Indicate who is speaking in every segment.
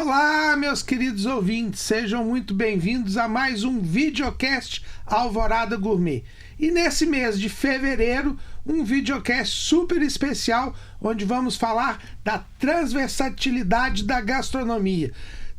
Speaker 1: Olá, meus queridos ouvintes, sejam muito bem-vindos a mais um videocast Alvorada Gourmet. E nesse mês de fevereiro, um videocast super especial, onde vamos falar da transversatilidade da gastronomia.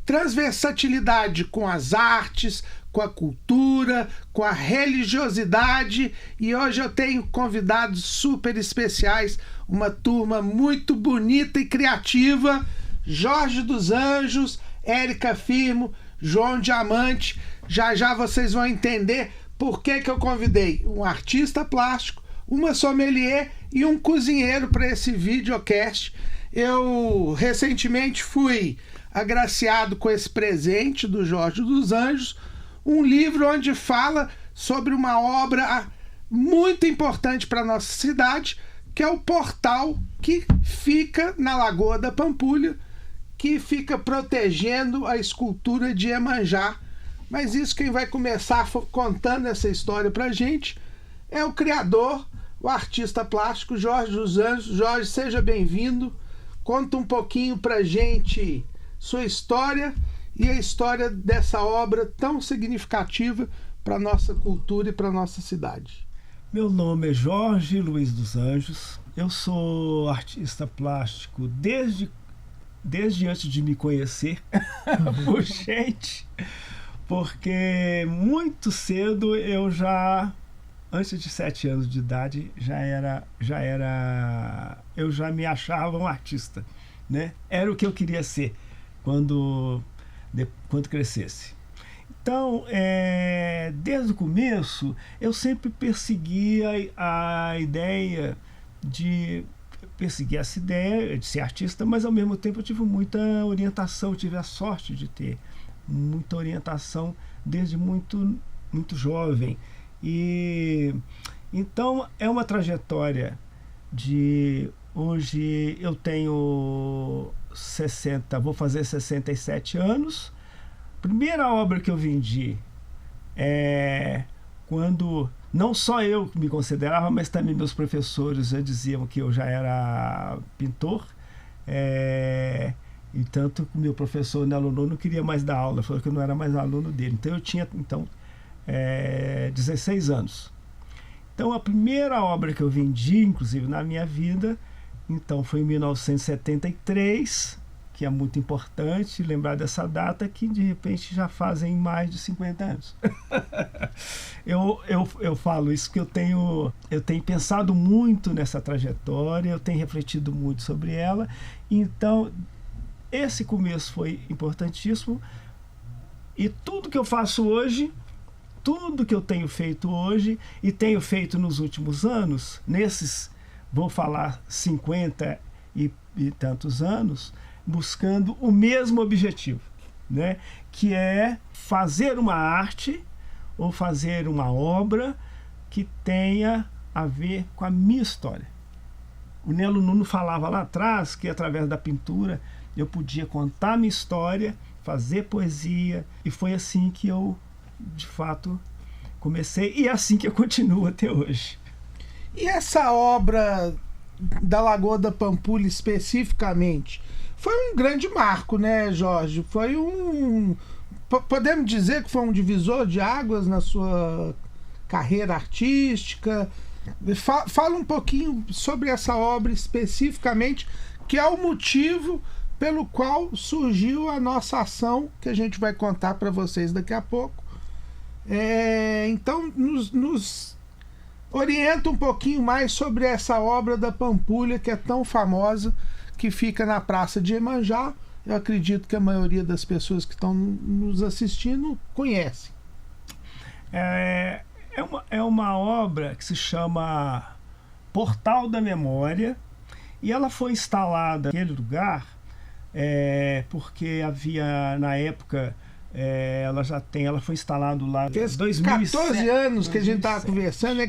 Speaker 1: Transversatilidade com as artes, com a cultura, com a religiosidade. E hoje eu tenho convidados super especiais, uma turma muito bonita e criativa. Jorge dos Anjos, Érica Firmo, João Diamante. Já vocês vão entender por que eu convidei um artista plástico, uma sommelier e um cozinheiro para esse videocast. Eu recentemente fui agraciado com esse presente do Jorge dos Anjos, um livro onde fala sobre uma obra muito importante para a nossa cidade, que é o portal que fica na Lagoa da Pampulha, que fica protegendo a escultura de Iemanjá. Mas isso, quem vai começar contando essa história pra gente é o criador, o artista plástico Jorge dos Anjos. Jorge, seja bem-vindo. Conta um pouquinho pra gente sua história e a história dessa obra tão significativa para nossa cultura e para nossa cidade.
Speaker 2: Meu nome é Jorge Luiz dos Anjos. Eu sou artista plástico desde antes de me conhecer por gente, porque muito cedo antes de 7 anos de idade, eu já me achava um artista, né? Era o que eu queria ser quando crescesse. Então, desde o começo, eu sempre persegui essa ideia de ser artista, mas ao mesmo tempo eu tive muita orientação, tive a sorte de ter muita orientação desde muito jovem. E então é uma trajetória de hoje eu tenho vou fazer 67 anos. Primeira obra que eu vendi quando não só eu me considerava, mas também meus professores já diziam que eu já era pintor. E tanto que o meu professor Nelo não queria mais dar aula, falou que eu não era mais aluno dele. Então eu tinha 16 anos. Então a primeira obra que eu vendi, inclusive na minha vida, então foi em 1973, que é muito importante lembrar dessa data, que de repente já fazem mais de 50 anos. Eu falo isso porque eu tenho pensado muito nessa trajetória, eu tenho refletido muito sobre ela. Então esse começo foi importantíssimo, e tudo que eu faço hoje, tudo que eu tenho feito hoje e tenho feito nos últimos anos, vou falar 50 e tantos anos, buscando o mesmo objetivo, né? Que é fazer uma arte ou fazer uma obra que tenha a ver com a minha história. O Nelo Nuno falava lá atrás que através da pintura eu podia contar a minha história, fazer poesia, e foi assim que eu, de fato, comecei, e é assim que eu continuo até hoje.
Speaker 1: E essa obra da Lagoa da Pampulha especificamente foi um grande marco, né, Jorge? Podemos dizer que foi um divisor de águas na sua carreira artística. Fala um pouquinho sobre essa obra especificamente, que é o motivo pelo qual surgiu a nossa ação, que a gente vai contar para vocês daqui a pouco. Então, nos orienta um pouquinho mais sobre essa obra da Pampulha, que é tão famosa, que fica na Praça de Iemanjá. Eu acredito que a maioria das pessoas que estão nos assistindo conhecem.
Speaker 2: É uma obra que se chama Portal da Memória, e ela foi instalada naquele lugar porque havia, na época, ela foi instalada lá em 2007.
Speaker 1: 14 anos que a gente estava conversando.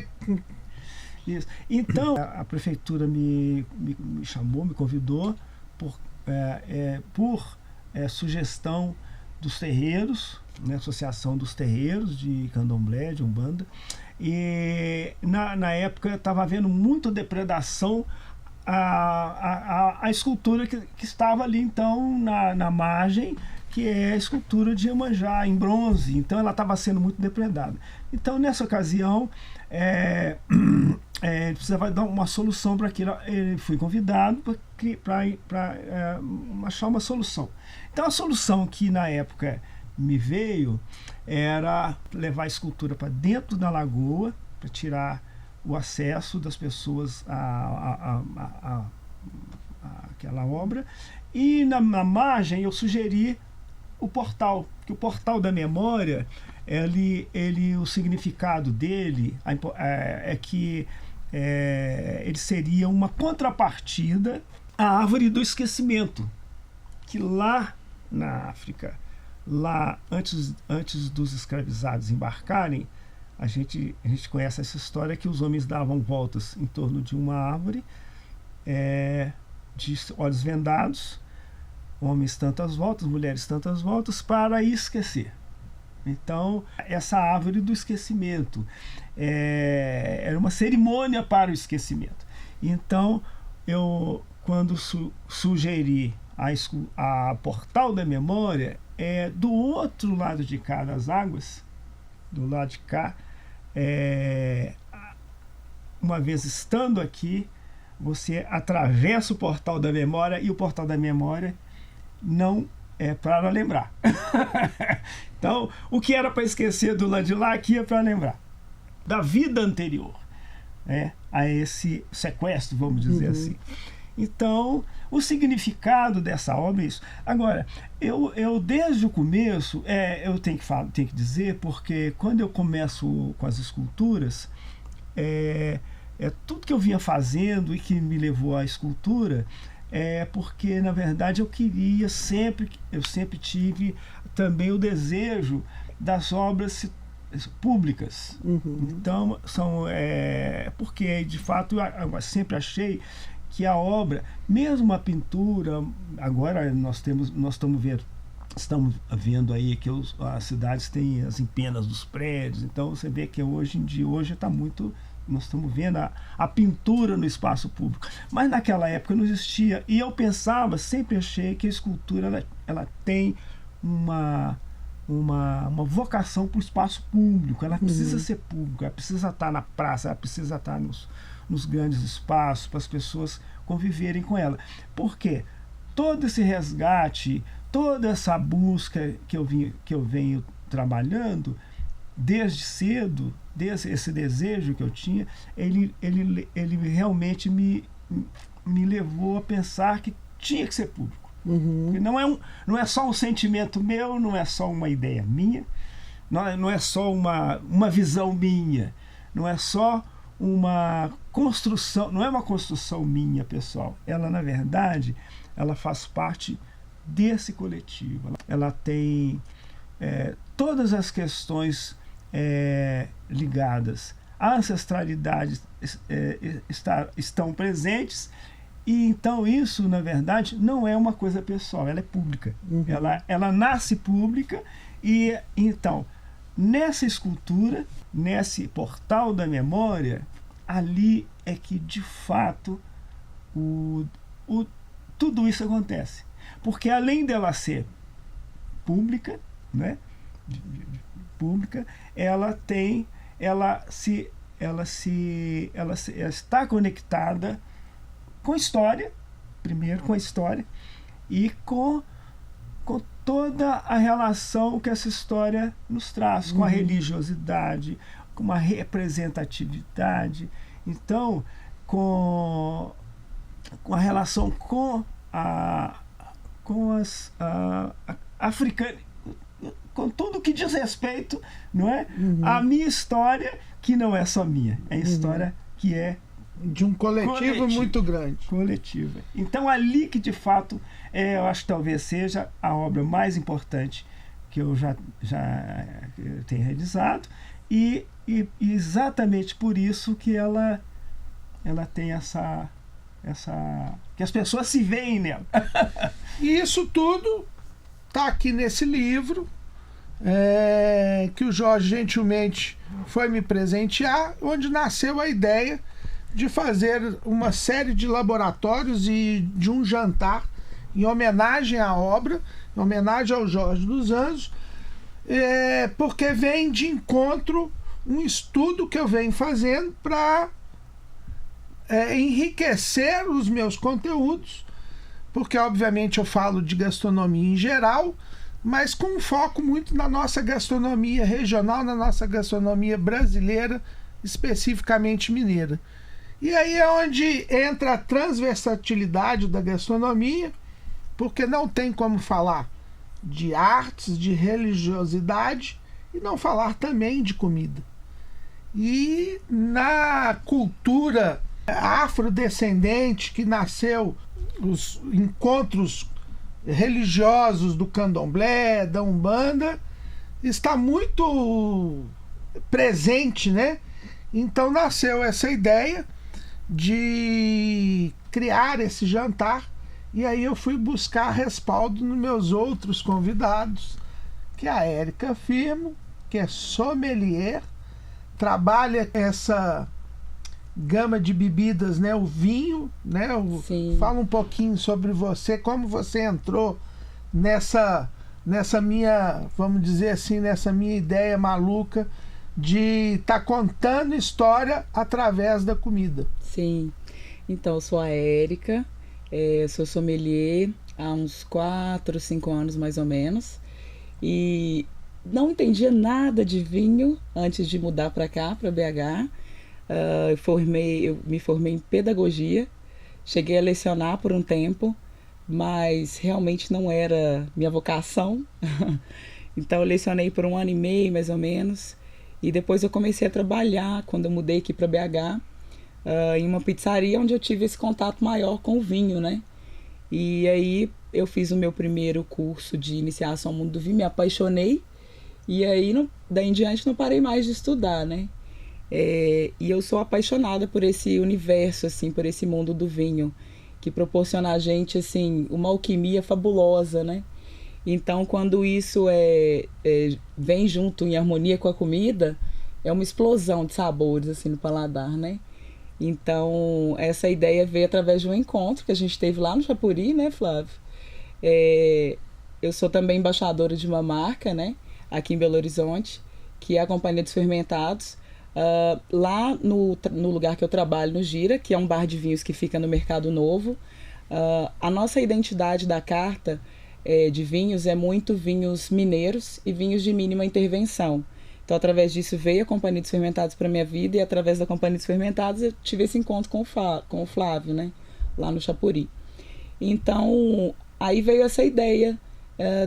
Speaker 2: Isso. Então, a prefeitura me chamou, me convidou por sugestão dos terreiros, né, Associação dos Terreiros de Candomblé, de Umbanda. E na época estava havendo muita depredação a escultura que estava ali, então, na margem, que é a escultura de Iemanjá, em bronze. Então, ela estava sendo muito depredada. Então, nessa ocasião, ele precisava dar uma solução para aquilo. Ele foi convidado para achar uma solução. Então, a solução que, na época, me veio era levar a escultura para dentro da lagoa, para tirar o acesso das pessoas àquela obra. E na margem eu sugeri o portal, que o portal da memória, o significado dele é que ele seria uma contrapartida à árvore do esquecimento, que lá na África, lá antes dos escravizados embarcarem, a gente conhece essa história que os homens davam voltas em torno de uma árvore, de olhos vendados, homens tantas voltas, mulheres tantas voltas, para esquecer. Então, essa árvore do esquecimento era uma cerimônia para o esquecimento. Então, eu, quando sugeri a portal da memória, do outro lado de cá das águas, do lado de cá, uma vez estando aqui, você atravessa o portal da memória, e o portal da memória não é para lembrar. Então, o que era para esquecer do lado de lá, aqui é para lembrar da vida anterior, a esse sequestro, vamos dizer assim. Então, o significado dessa obra é isso. Agora, eu desde o começo, eu tenho que dizer, porque quando eu começo com as esculturas, tudo que eu vinha fazendo e que me levou à escultura, porque, na verdade, eu sempre tive também o desejo das obras públicas. Então, porque, de fato, eu sempre achei que a obra, mesmo a pintura, agora nós estamos vendo aí que as cidades têm as empenas dos prédios, então você vê que hoje está muito, nós estamos vendo a pintura no espaço público, mas naquela época não existia, e eu pensava, sempre achei que a escultura ela tem uma vocação para o espaço público, ela precisa ser pública, ela precisa estar na praça, ela precisa estar nos grandes espaços, para as pessoas conviverem com ela. Por quê? Todo esse resgate, toda essa busca que eu venho trabalhando desde cedo, desde esse desejo que eu tinha, ele realmente me levou a pensar que tinha que ser público. Porque não é só um sentimento meu, não é só uma ideia minha, não é só uma visão minha, não é só uma construção, não é uma construção minha, pessoal. Ela, na verdade, ela faz parte desse coletivo. Ela tem todas as questões ligadas à ancestralidade estão presentes, e então isso, na verdade, não é uma coisa pessoal, ela é pública. Ela nasce pública, e então, nessa escultura, nesse portal da memória, ali é que, de fato, tudo isso acontece. Porque além dela ser pública, né, pública, ela está conectada com a história, primeiro com a história, e com toda a relação que essa história nos traz, com a religiosidade, com uma representatividade, então com a relação com as africanas, com tudo que diz respeito, não é, à minha história, que não é só minha, é a história que é
Speaker 1: de um coletivo muito grande.
Speaker 2: Coletiva. Então, ali que, de fato, eu acho que talvez seja a obra mais importante que eu já tenho realizado, e exatamente por isso que ela tem essa que as pessoas se veem nela.
Speaker 1: E isso tudo está aqui nesse livro, que o Jorge gentilmente foi me presentear, onde nasceu a ideia de fazer uma série de laboratórios e de um jantar em homenagem à obra, em homenagem ao Jorge dos Anjos, porque vem de encontro um estudo que eu venho fazendo para enriquecer os meus conteúdos, porque obviamente eu falo de gastronomia em geral, mas com um foco muito na nossa gastronomia regional, na nossa gastronomia brasileira, especificamente mineira. E aí é onde entra a transversalidade da gastronomia, porque não tem como falar de artes, de religiosidade e não falar também de comida. E na cultura afrodescendente que nasceu os encontros religiosos do candomblé, da umbanda, está muito presente, né? Então nasceu essa ideia de criar esse jantar, e aí eu fui buscar respaldo nos meus outros convidados, que é a Érica Firmo, que é sommelier, trabalha essa gama de bebidas, né? O vinho, né? Fala um pouquinho sobre você, como você entrou nessa minha, vamos dizer assim, nessa minha ideia maluca de estar contando história através da comida.
Speaker 3: Sim, então eu sou a Érica, sou sommelier há uns 4, 5 anos mais ou menos, e não entendia nada de vinho antes de mudar para cá, para BH. Eu me formei em pedagogia, cheguei a lecionar por um tempo, mas realmente não era minha vocação. Então eu lecionei por 1 ano e meio mais ou menos, e depois eu comecei a trabalhar quando eu mudei aqui para BH, em uma pizzaria onde eu tive esse contato maior com o vinho, né? E aí eu fiz o meu primeiro curso de iniciação ao mundo do vinho, me apaixonei, e aí daí em diante não parei mais de estudar, né? E eu sou apaixonada por esse universo, assim, por esse mundo do vinho, que proporciona a gente, assim, uma alquimia fabulosa, né? Então, quando isso vem junto em harmonia com a comida, é uma explosão de sabores, assim, no paladar, né? Então, essa ideia veio através de um encontro que a gente teve lá no Chapuri, né, Flávio? Eu sou também embaixadora de uma marca, né, aqui em Belo Horizonte, que é a Companhia dos Fermentados. Lá no lugar que eu trabalho, no Gira, que é um bar de vinhos que fica no Mercado Novo, a nossa identidade da carta de vinhos é muito vinhos mineiros e vinhos de mínima intervenção. Então, através disso veio a Companhia dos Fermentados para a minha vida, e através da Companhia dos Fermentados eu tive esse encontro com o Flávio, né, lá no Chapuri. Então, aí veio essa ideia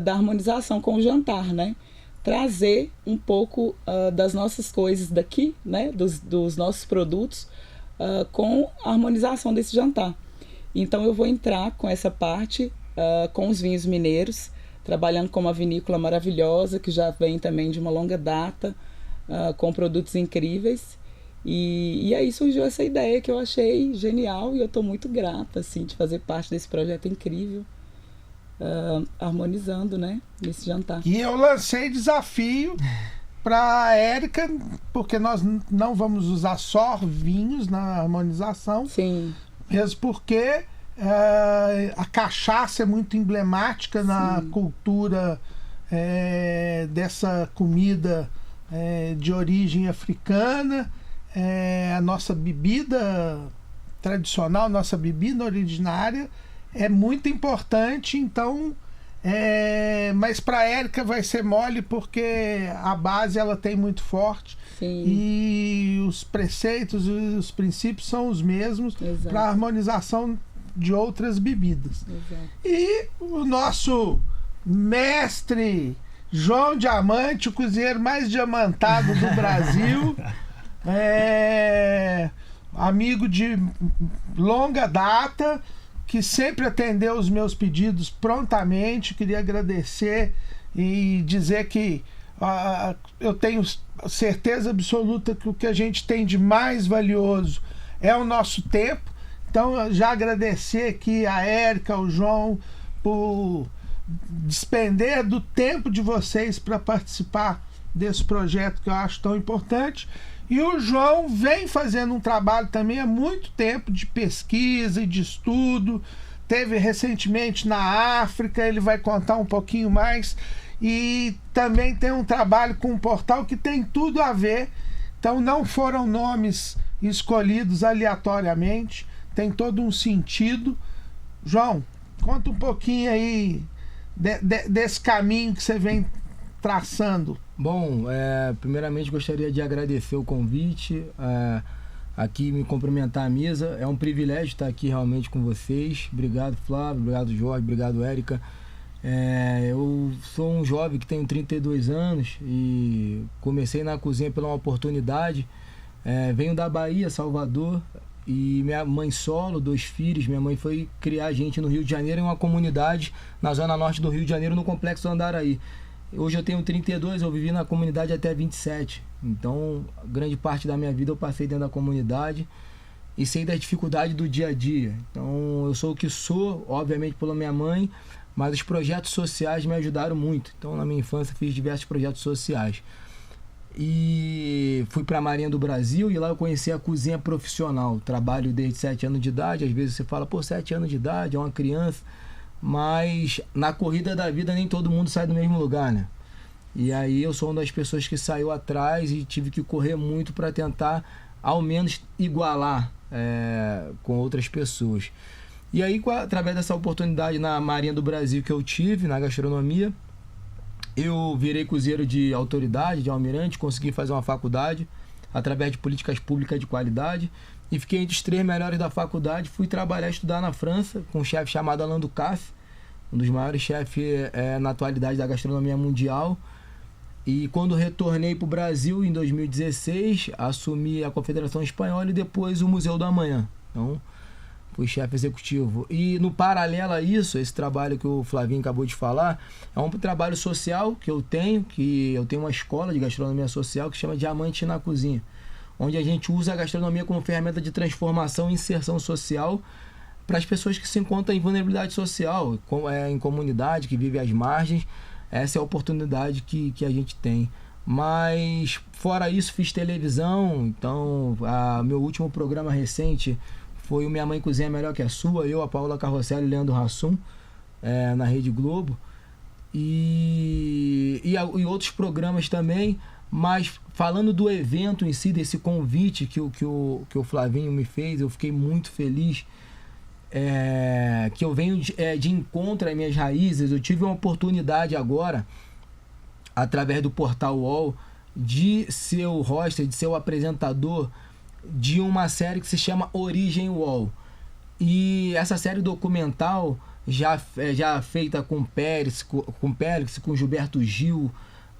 Speaker 3: da harmonização com o jantar, né? Trazer um pouco das nossas coisas daqui, né, dos nossos produtos, com a harmonização desse jantar. Então eu vou entrar com essa parte, com os vinhos mineiros, trabalhando com uma vinícola maravilhosa, que já vem também de uma longa data, com produtos incríveis. E aí surgiu essa ideia que eu achei genial, e eu estou muito grata, assim, de fazer parte desse projeto incrível. Harmonizando, né, nesse jantar.
Speaker 1: E eu lancei desafio para a Érica, porque nós não vamos usar só vinhos na harmonização.
Speaker 3: Sim.
Speaker 1: Mesmo porque a cachaça é muito emblemática na cultura dessa comida de origem africana. A nossa bebida tradicional, nossa bebida originária é muito importante, então, mas para a Érica vai ser mole, porque a base ela tem muito forte.
Speaker 3: Sim.
Speaker 1: E os preceitos e os princípios são os mesmos para a harmonização de outras bebidas.
Speaker 3: Exato. E
Speaker 1: o nosso mestre João Diamante, o cozinheiro mais diamantado do Brasil, amigo de longa data, que sempre atendeu os meus pedidos prontamente. Queria agradecer e dizer que eu tenho certeza absoluta que o que a gente tem de mais valioso é o nosso tempo. Então, já agradecer aqui a Érica, ao João, por despender do tempo de vocês para participar desse projeto que eu acho tão importante. E o João vem fazendo um trabalho também há muito tempo de pesquisa e de estudo. Teve recentemente na África, ele vai contar um pouquinho mais. E também tem um trabalho com um portal que tem tudo a ver. Então não foram nomes escolhidos aleatoriamente, tem todo um sentido. João, conta um pouquinho aí desse caminho que você vem traçando.
Speaker 4: Bom, primeiramente gostaria de agradecer o convite, aqui me cumprimentar a mesa. É um privilégio estar aqui realmente com vocês. Obrigado, Flávio, obrigado, Jorge, obrigado, Érica. Eu sou um jovem que tenho 32 anos e comecei na cozinha pela uma oportunidade. Venho da Bahia, Salvador, e minha mãe solo, 2 filhos. Minha mãe foi criar a gente no Rio de Janeiro, em uma comunidade na zona norte do Rio de Janeiro, no Complexo Andaraí. Hoje eu tenho 32, eu vivi na comunidade até 27. Então, grande parte da minha vida eu passei dentro da comunidade e sei da dificuldade do dia a dia. Então, eu sou o que sou, obviamente pela minha mãe, mas os projetos sociais me ajudaram muito. Então, na minha infância, fiz diversos projetos sociais. E fui para a Marinha do Brasil e lá eu conheci a cozinha profissional. Trabalho desde 7 anos de idade. Às vezes você fala, pô, 7 anos de idade, é uma criança. Mas na corrida da vida nem todo mundo sai do mesmo lugar, né? E aí eu sou uma das pessoas que saiu atrás e tive que correr muito para tentar ao menos igualar com outras pessoas. E aí, através dessa oportunidade na Marinha do Brasil que eu tive, na gastronomia, eu virei cozinheiro de autoridade, de almirante, consegui fazer uma faculdade através de políticas públicas de qualidade e fiquei entre os 3 melhores da faculdade. Fui trabalhar, estudar na França com um chefe chamado Alain Ducasse, um dos maiores chefes na atualidade da gastronomia mundial. E quando retornei para o Brasil em 2016, assumi a Confederação Espanhola e depois o Museu do Amanhã. Então, fui chefe executivo. E no paralelo a isso, esse trabalho que o Flavinho acabou de falar, é um trabalho social que eu tenho uma escola de gastronomia social que chama Diamante na Cozinha, onde a gente usa a gastronomia como ferramenta de transformação e inserção social para as pessoas que se encontram em vulnerabilidade social, em comunidade, que vive às margens. Essa é a oportunidade que a gente tem. Mas, fora isso, fiz televisão. Então, meu último programa recente foi o Minha Mãe Cozinha Melhor Que a Sua, eu, a Paula Carrosselli e Leandro Hassum, na Rede Globo. E outros programas também. Mas falando do evento em si, desse convite que o Flavinho me fez, eu fiquei muito feliz. Que eu venho de encontro às minhas raízes. Eu tive uma oportunidade agora, através do Portal UOL, de ser o host, de ser o apresentador de uma série que se chama Origem UOL. E essa série documental, já feita com Périx, com Gilberto Gil,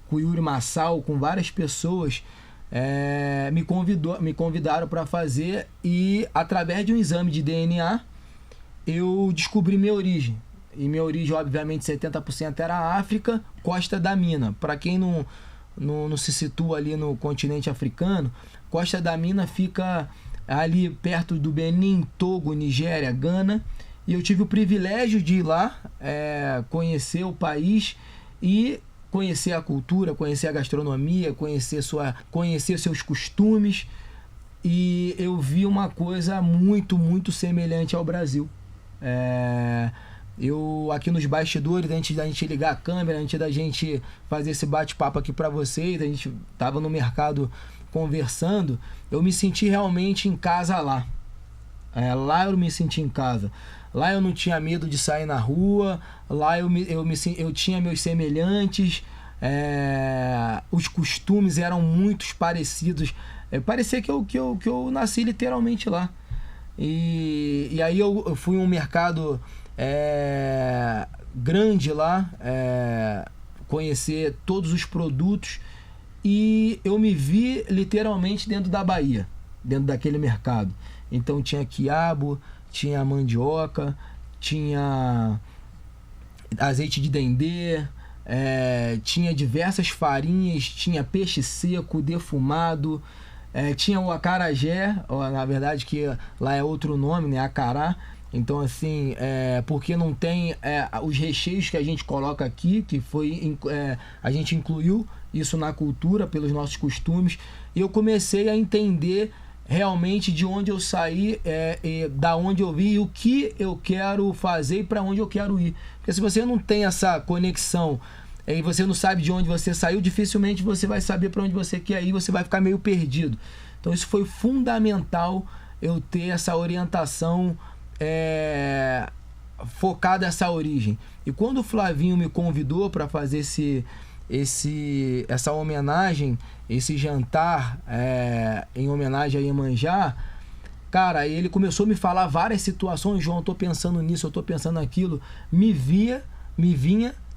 Speaker 4: com Yuri Massal, com várias pessoas, me convidaram para fazer, e através de um exame de DNA eu descobri minha origem. E minha origem, obviamente, 70% era a África, Costa da Mina. Para quem não se situa ali no continente africano, Costa da Mina fica ali perto do Benin, Togo, Nigéria, Gana. E eu tive o privilégio de ir lá, conhecer o país e conhecer a cultura, conhecer a gastronomia, conhecer seus costumes. E eu vi uma coisa muito, muito semelhante ao Brasil. Eu aqui nos bastidores, antes da gente ligar a câmera, antes da gente fazer esse bate-papo aqui para vocês, a gente tava no mercado conversando, eu me senti realmente em casa lá. Lá eu me senti em casa. Lá eu não tinha medo de sair na rua, lá eu tinha meus semelhantes, os costumes eram muito parecidos. Parecia que eu nasci literalmente lá. E aí eu fui em um mercado grande lá, conhecer todos os produtos, e eu me vi literalmente dentro da Bahia, dentro daquele mercado. Então tinha quiabo, tinha mandioca, tinha azeite de dendê, tinha diversas farinhas, tinha peixe seco, defumado, tinha o acarajé, na verdade que lá é outro nome, né, acará. Então assim, porque não tem os recheios que a gente coloca aqui, que foi a gente incluiu, isso na cultura, pelos nossos costumes, e eu comecei a entender realmente de onde eu saí, da onde eu vim, e o que eu quero fazer e para onde eu quero ir. Porque se você não tem essa conexão e você não sabe de onde você saiu, dificilmente você vai saber para onde você quer ir, você vai ficar meio perdido. Então isso foi fundamental, eu ter essa orientação focada nessa origem. E quando o Flavinho me convidou para fazer essa homenagem, esse jantar em homenagem a Iemanjá, cara, ele começou a me falar várias situações. João, eu tô pensando nisso, eu tô pensando naquilo. Me vinha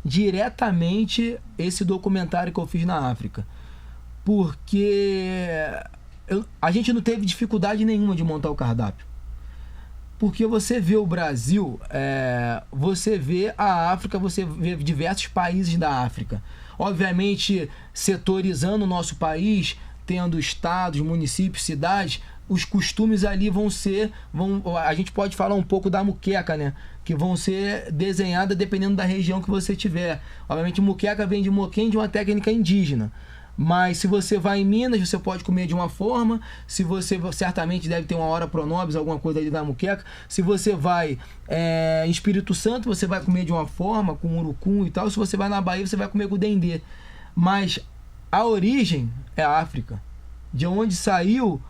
Speaker 4: diretamente esse documentário que eu fiz na África, porque a gente não teve dificuldade nenhuma de montar o cardápio. Porque você vê o Brasil, você vê a África, você vê diversos países da África. Obviamente, setorizando o nosso país, tendo estados, municípios, cidades, os costumes ali a gente pode falar um pouco da muqueca, né? Que vão ser desenhadas dependendo da região que você tiver. Obviamente, muqueca vem de moquém, de uma técnica indígena. Mas se você vai em Minas, você pode comer de uma forma. Se você certamente deve ter uma hora pronobis, alguma coisa ali da muqueca. Se você vai em Espírito Santo, você vai comer de uma forma, com urucum e tal. Se você vai na Bahia, você vai comer com dendê. Mas a origem é a África. De onde saiu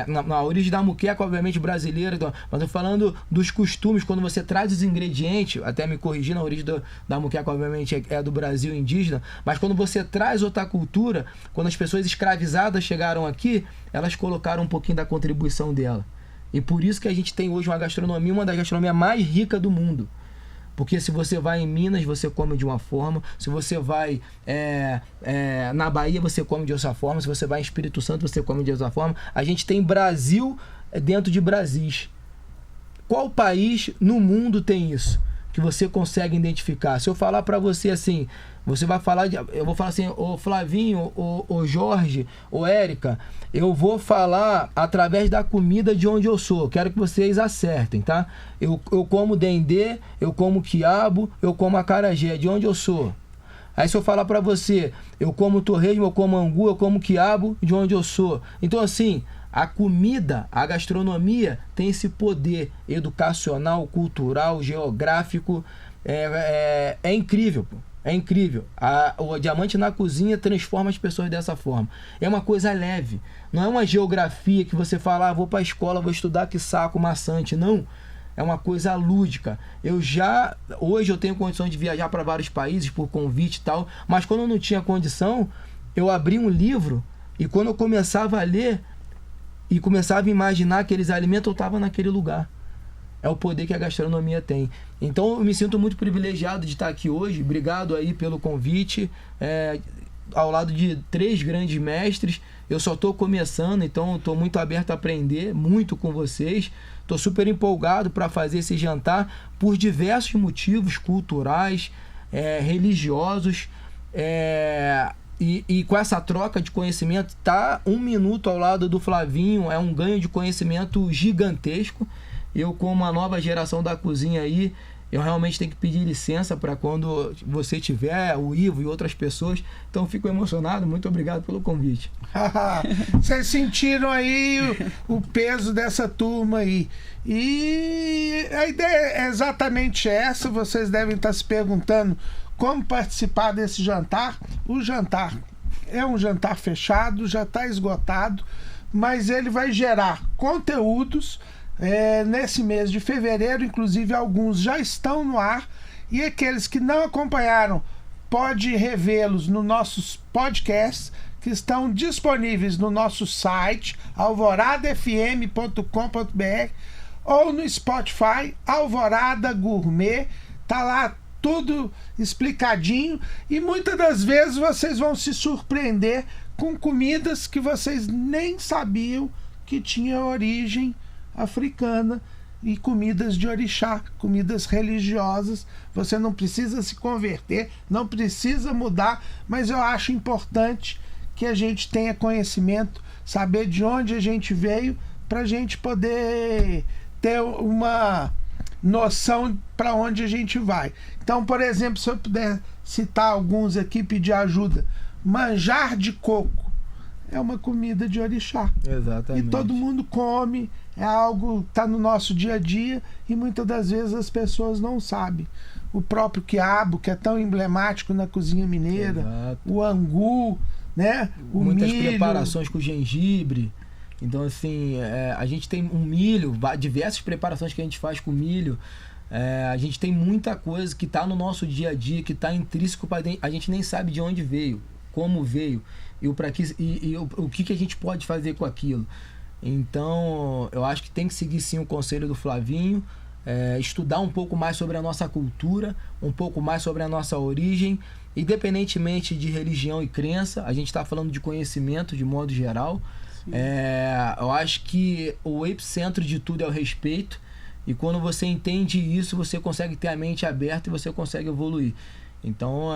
Speaker 4: na origem da muqueca, obviamente brasileira, então, mas eu falando dos costumes, quando você traz os ingredientes, até me corrigir, a origem da muqueca obviamente é do Brasil indígena, mas quando você traz outra cultura, quando as pessoas escravizadas chegaram aqui, elas colocaram um pouquinho da contribuição dela, e por isso que a gente tem hoje uma gastronomia, uma das gastronomias mais ricas do mundo. Porque se você vai em Minas, você come de uma forma. Se você vai na Bahia, você come de outra forma. Se você vai em Espírito Santo, você come de outra forma. A gente tem Brasil dentro de Brasis. Qual país no mundo tem isso? Que você consegue identificar? Se eu falar para você assim, você vai falar eu vou falar assim, ô Flavinho, ô Jorge, ô Érica, eu vou falar através da comida de onde eu sou. Quero que vocês acertem, tá? Eu como dendê, eu como quiabo, eu como acarajé, de onde eu sou. Aí se eu falar para você, eu como torresmo, eu como angu, eu como quiabo, de onde eu sou. Então assim, a comida, a gastronomia tem esse poder educacional, cultural, geográfico, é incrível, pô. É incrível. O Diamante na Cozinha transforma as pessoas dessa forma. É uma coisa leve. Não é uma geografia que você fala, vou para a escola, vou estudar, que saco maçante. Não. É uma coisa lúdica. Hoje eu tenho condições de viajar para vários países por convite e tal, mas quando eu não tinha condição, eu abri um livro e quando eu começava a ler e começava a imaginar aqueles alimentos, eu estava naquele lugar. É o poder que a gastronomia tem. Então eu me sinto muito privilegiado de estar aqui hoje. Obrigado aí pelo convite. Ao lado de 3 grandes mestres. Eu só estou começando, então estou muito aberto a aprender muito com vocês. Estou super empolgado para fazer esse jantar por diversos motivos culturais, religiosos. E com essa troca de conhecimento, tá 1 minuto ao lado do Flavinho é um ganho de conhecimento gigantesco. Eu, como a nova geração da cozinha aí, eu realmente tenho que pedir licença para quando você tiver, o Ivo e outras pessoas. Então, fico emocionado. Muito obrigado pelo convite.
Speaker 1: Vocês sentiram aí o peso dessa turma aí. E a ideia é exatamente essa. Vocês devem estar se perguntando como participar desse jantar. O jantar é um jantar fechado, já está esgotado, mas ele vai gerar conteúdos nesse mês de fevereiro. Inclusive alguns já estão no ar, e aqueles que não acompanharam pode revê-los nos nossos podcasts que estão disponíveis no nosso site alvoradafm.com.br ou no Spotify Alvorada Gourmet. Tá lá tudo explicadinho, e muitas das vezes vocês vão se surpreender com comidas que vocês nem sabiam que tinha origem africana, e comidas de orixá, comidas religiosas. Você não precisa se converter, não precisa mudar, mas eu acho importante que a gente tenha conhecimento, saber de onde a gente veio, para a gente poder ter uma noção para onde a gente vai. Então, por exemplo, se eu puder citar alguns aqui, pedir ajuda. Manjar de coco é uma comida de orixá.
Speaker 4: Exatamente.
Speaker 1: E todo mundo come, é algo que está no nosso dia a dia e muitas das vezes as pessoas não sabem. O próprio quiabo, que é tão emblemático na cozinha mineira,
Speaker 4: Exato.
Speaker 1: o angu, né? O
Speaker 4: Muitas
Speaker 1: milho.
Speaker 4: preparações com gengibre. Então, assim, a gente tem um milho, diversas preparações que a gente faz com milho. A gente tem muita coisa que está no nosso dia a dia, que está intrínseco para dentro. A gente nem sabe de onde veio, como veio e o que a gente pode fazer com aquilo. Então, eu acho que tem que seguir sim o conselho do Flavinho, estudar um pouco mais sobre a nossa cultura, um pouco mais sobre a nossa origem, independentemente de religião e crença. A gente está falando de conhecimento de modo geral. Eu acho que o epicentro de tudo é o respeito, e quando você entende isso, você consegue ter a mente aberta e você consegue evoluir. Então,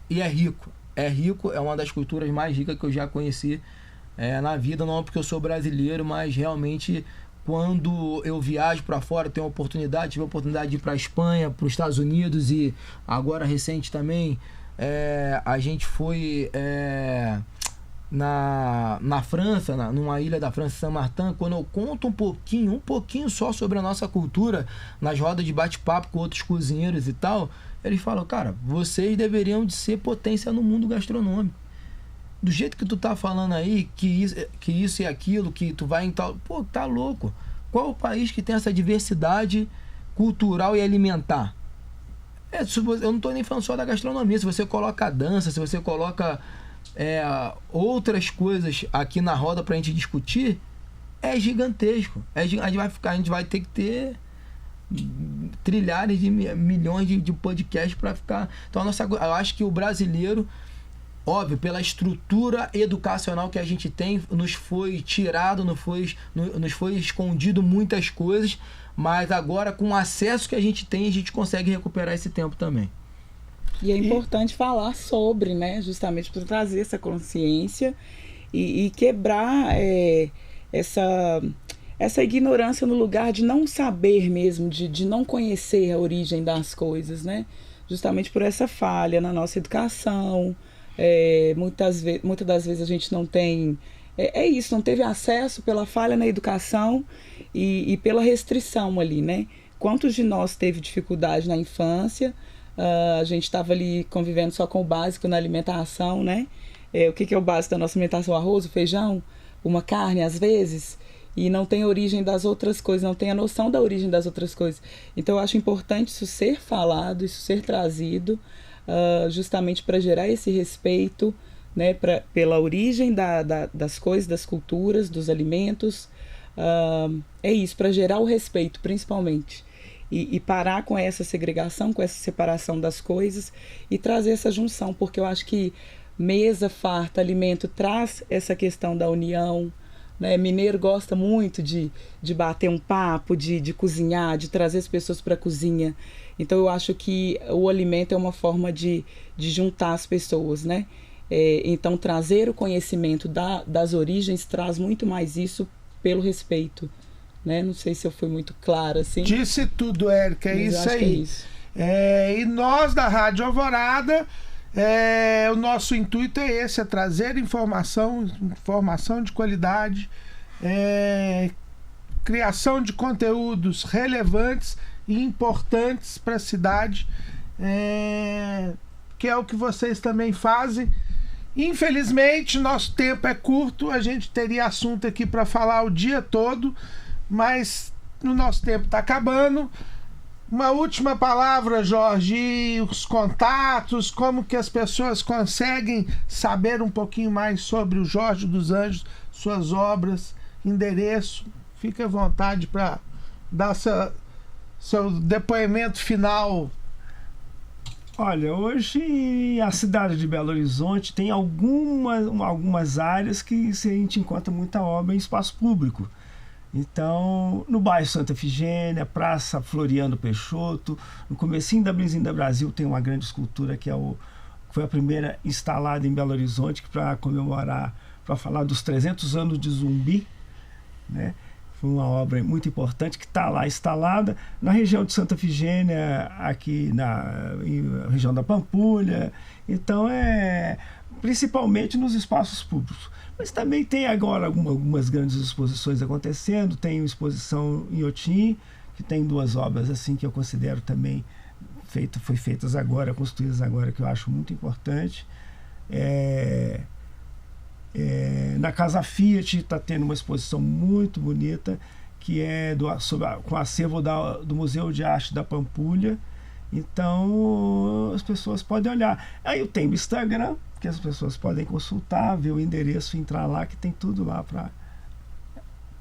Speaker 4: e é rico. É rico, é uma das culturas mais ricas que eu já conheci na vida, não porque eu sou brasileiro, mas realmente quando eu viajo para fora, tive a oportunidade de ir para a Espanha, para os Estados Unidos, e agora recente também a gente foi na França, numa ilha da França, Saint-Martin. Quando eu conto um pouquinho só sobre a nossa cultura, nas rodas de bate-papo com outros cozinheiros e tal, eles falam, cara, vocês deveriam de ser potência no mundo gastronômico. Do jeito que tu tá falando aí, que isso e aquilo, que tu vai em tal... Pô, tá louco. Qual o país que tem essa diversidade cultural e alimentar? Eu não tô nem falando só da gastronomia. Se você coloca a dança, se você coloca outras coisas aqui na roda pra gente discutir, é gigantesco. A gente vai ter que ter trilhares de milhões de podcasts para ficar... Então, eu acho que o brasileiro, óbvio, pela estrutura educacional que a gente tem, nos foi tirado, nos foi escondido muitas coisas, mas agora, com o acesso que a gente tem, a gente consegue recuperar esse tempo também.
Speaker 3: E é importante falar sobre, né, justamente para trazer essa consciência e quebrar essa ignorância no lugar de não saber mesmo, de não conhecer a origem das coisas, né? Justamente por essa falha na nossa educação. Muitas das vezes a gente não tem... não teve acesso pela falha na educação e pela restrição ali, né? Quantos de nós teve dificuldade na infância? A gente estava ali convivendo só com o básico na alimentação, né? O que é o básico da nossa alimentação? O arroz, o feijão, uma carne às vezes, e não tem origem das outras coisas, não tem a noção da origem das outras coisas. Então eu acho importante isso ser falado, isso ser trazido, justamente para gerar esse respeito, né, pela origem das coisas, das culturas, dos alimentos. É isso, para gerar o respeito, principalmente. E parar com essa segregação, com essa separação das coisas e trazer essa junção, porque eu acho que mesa farta, alimento, traz essa questão da união, né? Mineiro gosta muito de bater um papo, de cozinhar, de trazer as pessoas para a cozinha. Então eu acho que o alimento é uma forma de juntar as pessoas, né? Então trazer o conhecimento das origens traz muito mais isso pelo respeito, né? Não sei se eu fui muito clara assim.
Speaker 1: Disse tudo, Érica, é isso aí. E nós da Rádio Alvorada, o nosso intuito é esse, é trazer informação de qualidade, criação de conteúdos relevantes e importantes para a cidade, que é o que vocês também fazem. Infelizmente, nosso tempo é curto, a gente teria assunto aqui para falar o dia todo, mas o nosso tempo está acabando. Uma última palavra, Jorge, e os contatos, como que as pessoas conseguem saber um pouquinho mais sobre o Jorge dos Anjos, suas obras, endereço. Fique à vontade para dar seu depoimento final.
Speaker 2: Olha, hoje a cidade de Belo Horizonte tem algumas áreas que a gente encontra muita obra em espaço público. Então, no bairro Santa Efigênia, Praça Floriano Peixoto, no comecinho da Brinzinda Brasil tem uma grande escultura que foi a primeira instalada em Belo Horizonte para comemorar, para falar dos 300 anos de Zumbi, né? Foi uma obra muito importante que está lá instalada na região de Santa Efigênia, aqui na região da Pampulha. Então, principalmente nos espaços públicos. Mas também tem agora algumas grandes exposições acontecendo. Tem uma exposição em Otim, que tem 2 obras assim que eu considero também foi feitas agora, construídas agora, que eu acho muito importante. Na Casa Fiat está tendo uma exposição muito bonita, que é com o acervo do Museu de Arte da Pampulha. Então as pessoas podem olhar. Aí eu tenho o Instagram, que as pessoas podem consultar, ver o endereço, entrar lá, que tem tudo lá para...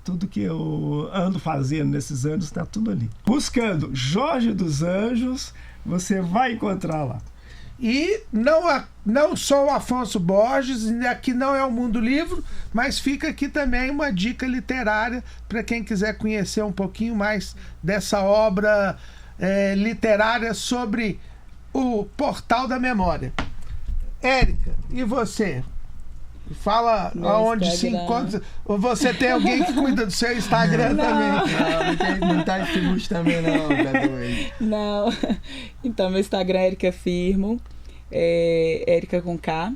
Speaker 2: Tudo que eu ando fazendo nesses anos está tudo ali. Buscando Jorge dos Anjos, você vai encontrar lá.
Speaker 1: E não só o Afonso Borges, aqui não é o Mundo Livro, mas fica aqui também uma dica literária para quem quiser conhecer um pouquinho mais dessa obra literária sobre o Portal da Memória. Érica, e você? Fala aonde se encontra. Ou você tem alguém que cuida do seu Instagram também?
Speaker 4: Não tá esse luxo também, não, Cadu.
Speaker 3: Não. Então, meu Instagram é Érica Firmo, Érica com K.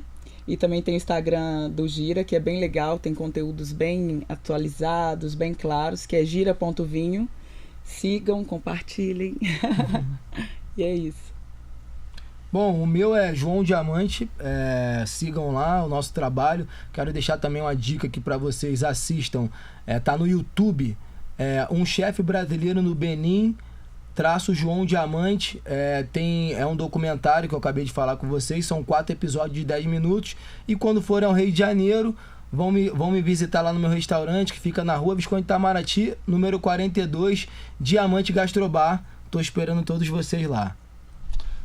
Speaker 3: E também tem o Instagram do Gira, que é bem legal, tem conteúdos bem atualizados, bem claros, que é gira.vinho. Sigam, compartilhem. E é isso.
Speaker 4: Bom, o meu é João Diamante, sigam lá o nosso trabalho. Quero deixar também uma dica aqui para vocês, assistam, tá no YouTube, Um Chefe Brasileiro no Benin, João Diamante, é um documentário que eu acabei de falar com vocês, são 4 episódios de 10 minutos, e quando forem ao Rio de Janeiro, vão me visitar lá no meu restaurante, que fica na Rua Visconde Itamaraty, número 42, Diamante Gastrobar. Tô esperando todos vocês lá.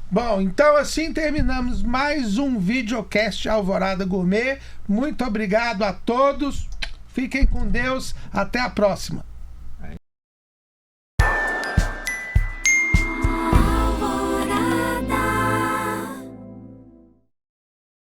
Speaker 1: Bom, então assim terminamos mais um videocast Alvorada Gourmet. Muito obrigado a todos. Fiquem com Deus. Até a próxima.